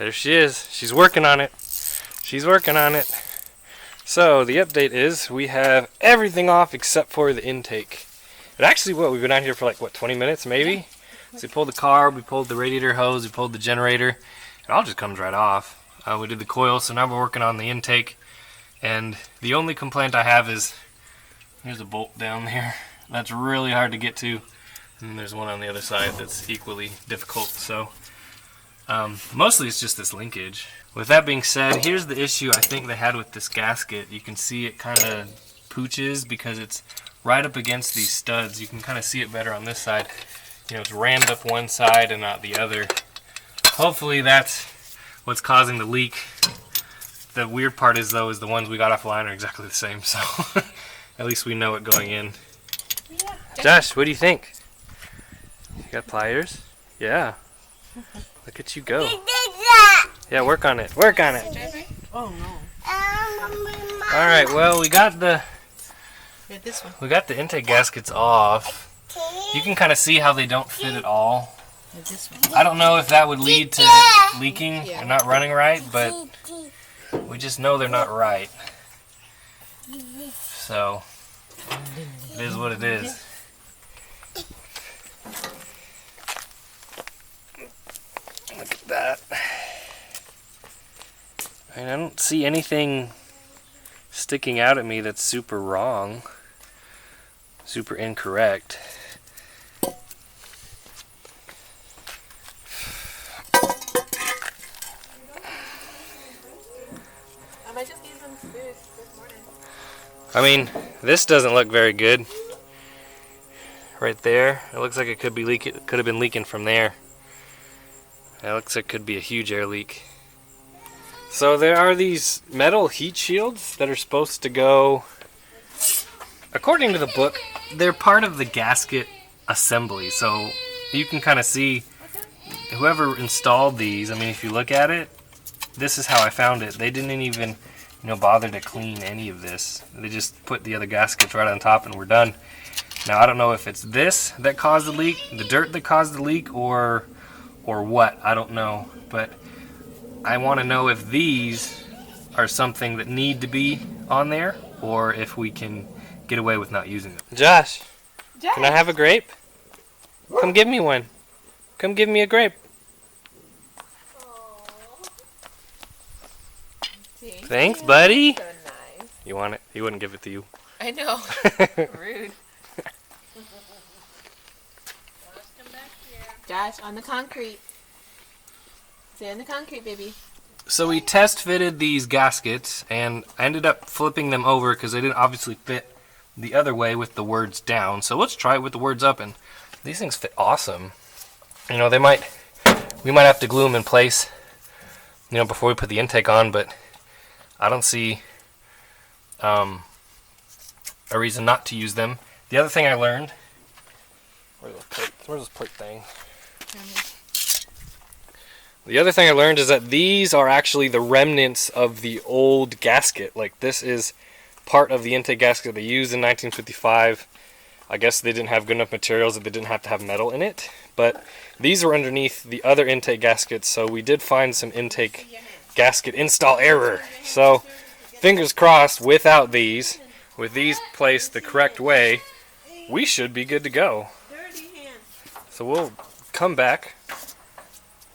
There she is. She's working on it. She's working on it. So the update is we have everything off except for the intake. But actually, we've been out here for like, 20 minutes maybe? So we pulled the carb, we pulled the radiator hose, we pulled the generator. It all just comes right off. We did the coil, so now we're working on the intake. And the only complaint I have is, there's a bolt down there. That's really hard to get to. And there's one on the other side that's equally difficult. So mostly it's just this linkage. With that being said, here's the issue I think they had with this gasket. You can see it kind of pooches because it's right up against these studs. You can kind of see it better on this side. You know, it's rammed up one side and not the other. Hopefully that's what's causing the leak. The weird part is, though, is the ones we got off the line are exactly the same, so at least we know it going in. Yeah. Josh, what do you think? You got pliers? Yeah. Look at you go. Yeah, work on it. Work on it. Oh no. Alright, well, we got the this one. We got the intake gaskets off. You can kind of see how they don't fit at all. This one. I don't know if that would lead to it leaking and not running right, but we just know they're not right. So, it is what it is. Look at that. I don't see anything sticking out at me that's super wrong, super incorrect. I mean, this doesn't look very good. Right there, it looks like it could be leaking. Could have been leaking from there. It looks like it could be a huge air leak. So there are these metal heat shields that are supposed to go, according to the book, they're part of the gasket assembly. So you can kind of see whoever installed these. I mean, if you look at it, this is how I found it. They didn't even bother to clean any of this. They just put the other gaskets right on top and we're done. Now I don't know if it's this that caused the leak, the dirt that caused the leak, or what. I don't know. But I want to know if these are something that need to be on there or if we can get away with not using them. Josh, can I have a grape? Come give me one. Come give me a grape. Thanks, buddy. So nice. You want it? He wouldn't give it to you. I know. Rude. Josh, on the concrete. Stay on the concrete, baby. So we test fitted these gaskets, and I ended up flipping them over because they didn't obviously fit the other way with the words down. So let's try it with the words up, and these things fit awesome. You know, we might have to glue them in place, before we put the intake on, but I don't see a reason not to use them. The other thing I learned, where's this plate thing? The other thing I learned is that these are actually the remnants of the old gasket. Like, this is part of the intake gasket they used in 1955. I guess they didn't have good enough materials that they didn't have to have metal in it. But these were underneath the other intake gaskets, so we did find some intake gasket install error. So, fingers crossed, without these, with these placed the correct way, we should be good to go. So we'll come back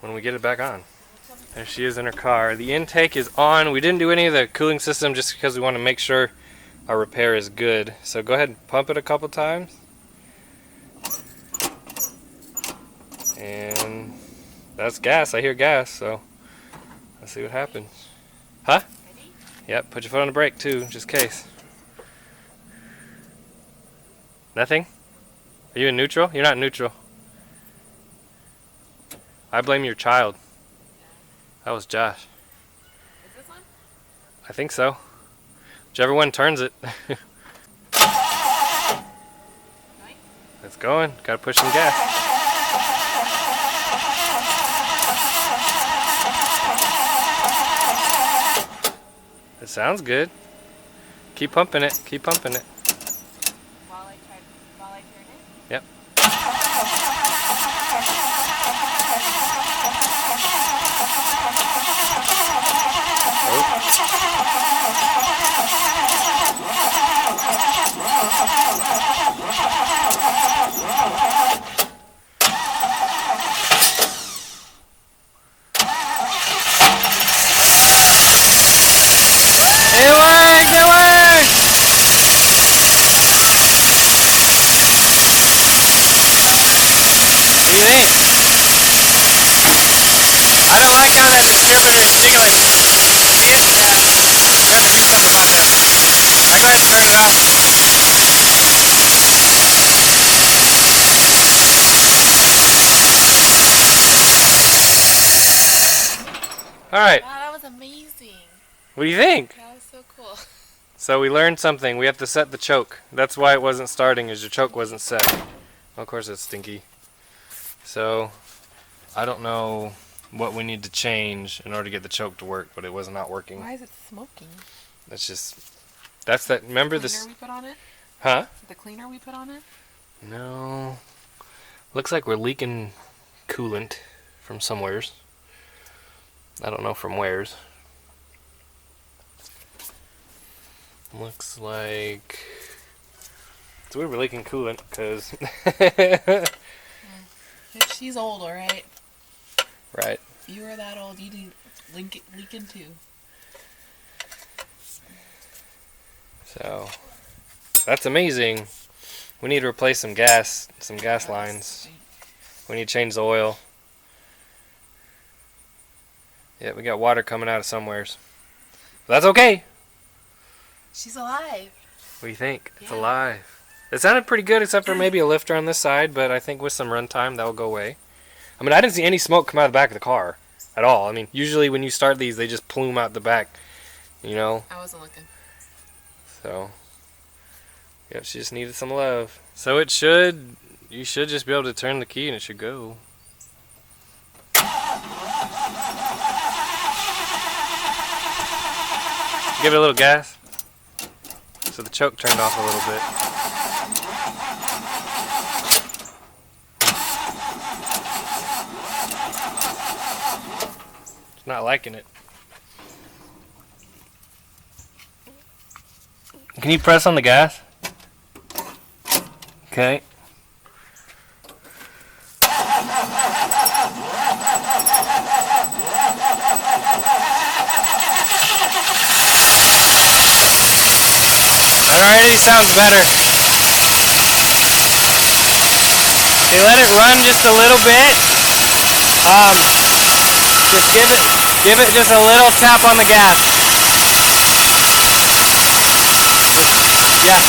when we get it back on. There she is in her car. The intake is on. We didn't do any of the cooling system just because we want to make sure our repair is good. So go ahead and pump it a couple times. And that's gas. I hear gas, so let's see what happens. Huh? Yep, put your foot on the brake too, just in case. Nothing? Are you in neutral? You're not in neutral. I blame your child. That was Josh. Is this one? I think so. Whichever one turns it. It's going. Gotta push some gas. It sounds good. Keep pumping it. Keep pumping it. While I turn it? Yep. make sure that distributor is jiggling. See it? We have to do something about that. I go ahead and turn it off. Alright. Wow, that was amazing. What do you think? That was so cool. So we learned something. We have to set the choke. That's why it wasn't starting, is your choke wasn't set. Well, of course it's stinky. So I don't know what we need to change in order to get the choke to work, but it was not working. Why is it smoking? That's that, remember this? Cleaner we put on it? Huh? Is it the cleaner we put on it? No. Looks like we're leaking coolant from somewheres. I don't know from where's. Looks like it's weird we're leaking coolant because She's old, alright? right. If you were that old, you'd leak into. So that's amazing. We need to replace some gas lines. We need to change the oil. Yeah, we got water coming out of somewheres. But that's okay. She's alive. What do you think? It's Yeah. alive. It sounded pretty good except for maybe a lifter on this side, but I think with some run time that will go away. I mean, I didn't see any smoke come out of the back of the car at all. I mean, usually when you start these, they just plume out the back, you know? I wasn't looking. So, yep, she just needed some love. So you should just be able to turn the key and it should go. Give it a little gas. So the choke turned off a little bit. It's not liking it. Can you press on the gas? Okay. Alrighty, sounds better. Okay, let it run just a little bit. Just give it just a little tap on the gas. Yeah.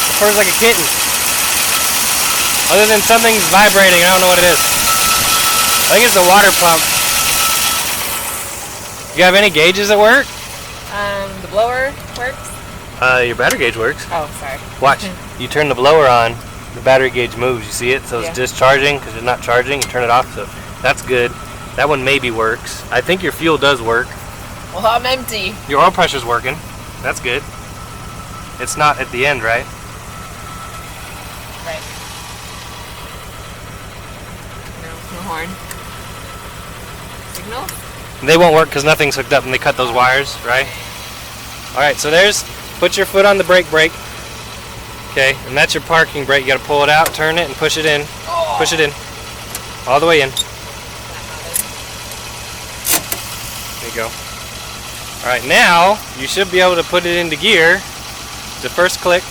It purrs like a kitten. Other than something's vibrating, I don't know what it is. I think it's the water pump. You have any gauges that work? The blower works? Your battery gauge works. Oh, sorry. Watch. You turn the blower on, the battery gauge moves. You see it? So it's Yeah. discharging because it's not charging. You turn it off, so that's good. That one maybe works. I think your fuel does work. Well, I'm empty. Your oil pressure's working. That's good. It's not at the end, right? Right. No horn. Signal? They won't work because nothing's hooked up and they cut those wires, right? Alright, so put your foot on the brake. Okay, and that's your parking brake. You gotta pull it out, turn it, and push it in. Oh. Push it in. All the way in. There you go. Alright, now you should be able to put it into gear. The first click.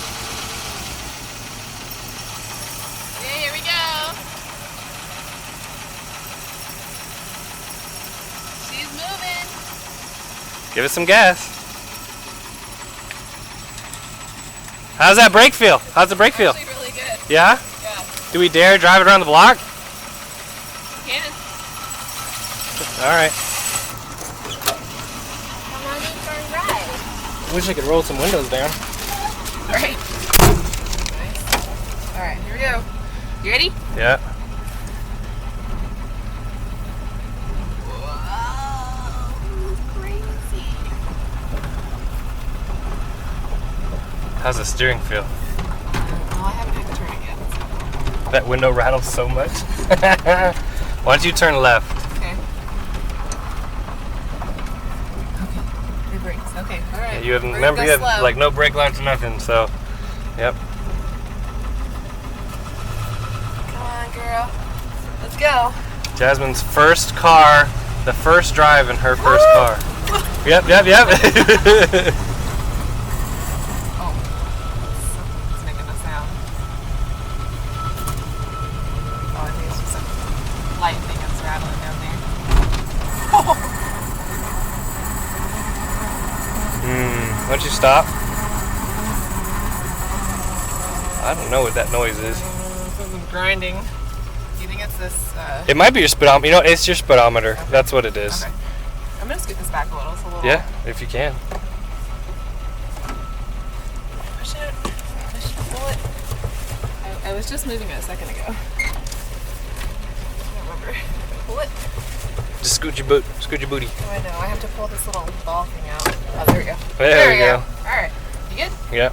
Yeah, here we go. She's moving. Give it some gas. How's that brake feel? How's the brake feel? Actually really good. Yeah? Yeah. Do we dare drive it around the block? You can. Alright. Come on in for a ride. Wish I could roll some windows down. Right. Nice. Alright, here we go. You ready? Yeah. Whoa. Crazy. How's the steering feel? Well, I haven't had to turn it yet. So. That window rattles so much. Why don't you turn left? Okay. Okay. It brakes. Okay. All right. Yeah, you have, We're remember, gonna you go have slow. like no brake lights or nothing, so, yep. Come on, girl. Let's go. Jasmine's first car, the first drive in her first car. Yep. Oh. It's making a sound. Oh, I think Why don't you stop? I don't know what that noise is. Something's grinding. Do you think it's this? It might be your speedometer. You know, it's your speedometer. Okay. That's what it is. Okay. I'm gonna scoot this back a little. So a little. Yeah, if you can. Push it. Pull it. I was just moving it a second ago. I don't remember. Pull it. Just scoot your booty. Oh, I know. I have to pull this little ball thing out. Oh, there we go. There we go. All right. You good? Yeah.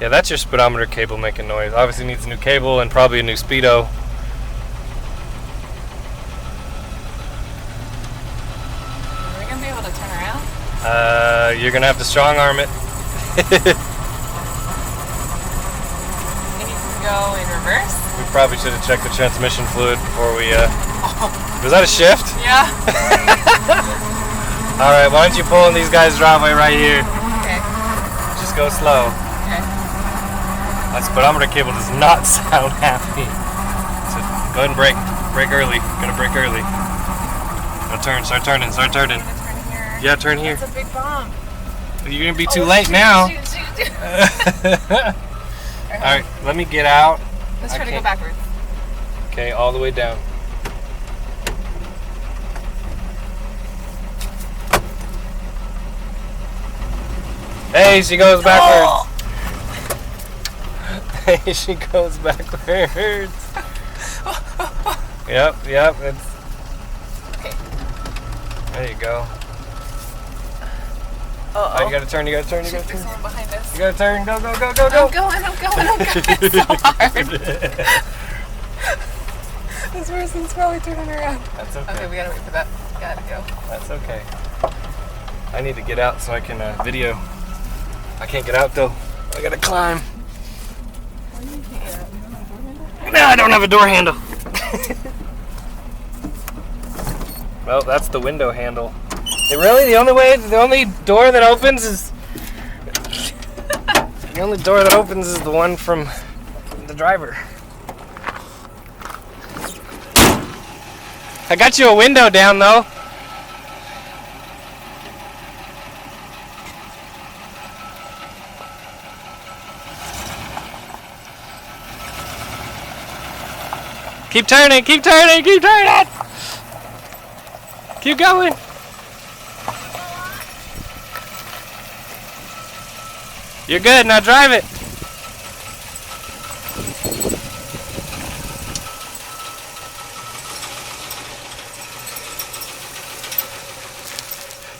Yeah, that's your speedometer cable making noise. Obviously needs a new cable and probably a new speedo. Are we gonna be able to turn around? You're gonna have to strong arm it. We need to go in reverse. We probably should have checked the transmission fluid before we. Was that a shift? Yeah. All right. Why don't you pull in these guys' driveway right here? Okay. Just go slow. Okay. My speedometer cable does not sound happy. So go ahead and brake. Brake early. Gonna brake early. Now turn. Start turning. Start turning. I'm gonna turn here. Yeah, turn here. That's a big bump. You're gonna be too late now. Shoot. All right. Let me get out. Let's try to go backwards. Okay, all the way down. Hey, she goes backwards. Hey, she goes backwards. Yep. It's. Okay. There you go. Uh-oh. Oh, you gotta turn. There's someone behind us. You gotta turn. Go. I'm going. It's so hard. This person's probably turning around. That's okay. Okay, we gotta wait for that. Gotta go. That's okay. I need to get out so I can video. I can't get out though. I gotta climb. Why do you can't get out? You don't have a door handle? No, I don't have a door handle. Well, that's the window handle. Really, the only door that opens is the only door that opens is the one from the driver. I got you a window down though. Keep turning. Keep going. You're good, now drive it.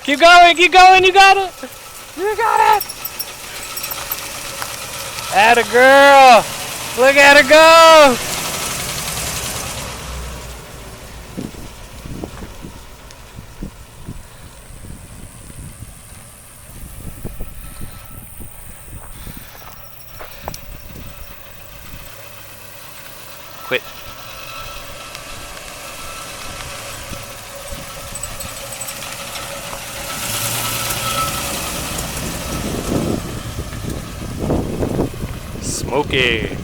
Keep going, you got it. Atta girl. Look at her go. Quit. Smoky.